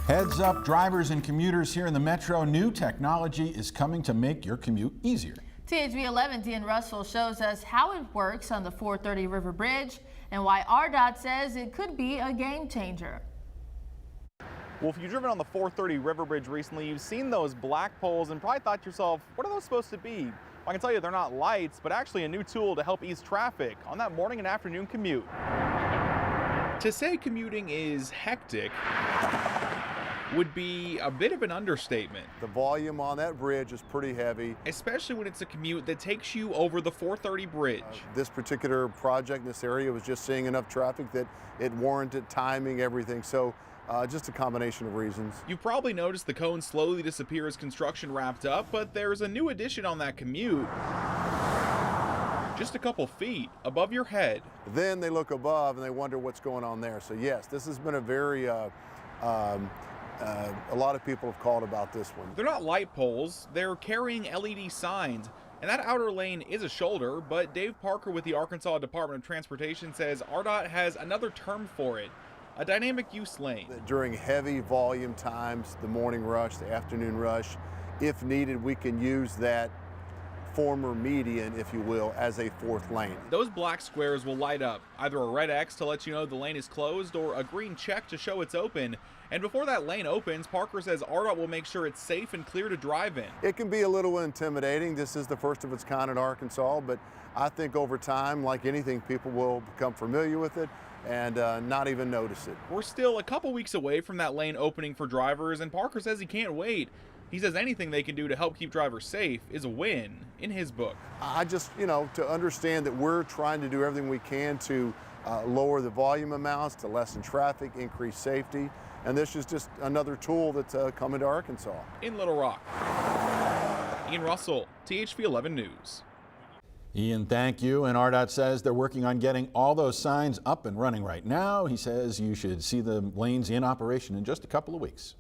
Heads up, drivers and commuters here in the metro. New technology is coming to make your commute easier. THV 11 Dean Russell shows us how it works on the 430 River Bridge and why RDOT says it could be a game changer. Well, if you've driven on the 430 River Bridge recently, you've seen those black poles and probably thought to yourself, what are those supposed to be? Well, I can tell you they're not lights, but actually a new tool to help ease traffic on that morning and afternoon commute. To say commuting is hectic would be a bit of an understatement. The volume on that bridge is pretty heavy. Especially when it's a commute that takes you over the 430 bridge. This particular project in this area was just seeing enough traffic that it warranted timing, everything. So just a combination of reasons. You've probably noticed the cone slowly disappear as construction wrapped up, but there's a new addition on that commute. Just a couple feet above your head. Then they look above and they wonder what's going on there. So yes, this has been a very a lot of people have called about this one. They're not light poles, they're carrying LED signs. And that outer lane is a shoulder, but Dave Parker with the Arkansas Department of Transportation says RDOT has another term for it, a dynamic use lane. During heavy volume times, the morning rush, the afternoon rush, if needed, we can use that former median, if you will, as a fourth lane. Those black squares will light up, either a red X to let you know the lane is closed or a green check to show it's open. And before that lane opens, Parker says RDOT will make sure it's safe and clear to drive in. It can be a little intimidating. This is the first of its kind in Arkansas, but I think over time, like anything, people will become familiar with it and not even notice it. We're still a couple weeks away from that lane opening for drivers, and Parker says he can't wait. He says anything they can do to help keep drivers safe is a win in his book. I just, to understand that we're trying to do everything we can to lower the volume amounts, to lessen traffic, increase safety, and this is just another tool that's coming to Arkansas. In Little Rock, Ian Russell, THV 11 News. Ian, thank you. And RDOT says they're working on getting all those signs up and running right now. He says you should see the lanes in operation in just a couple of weeks.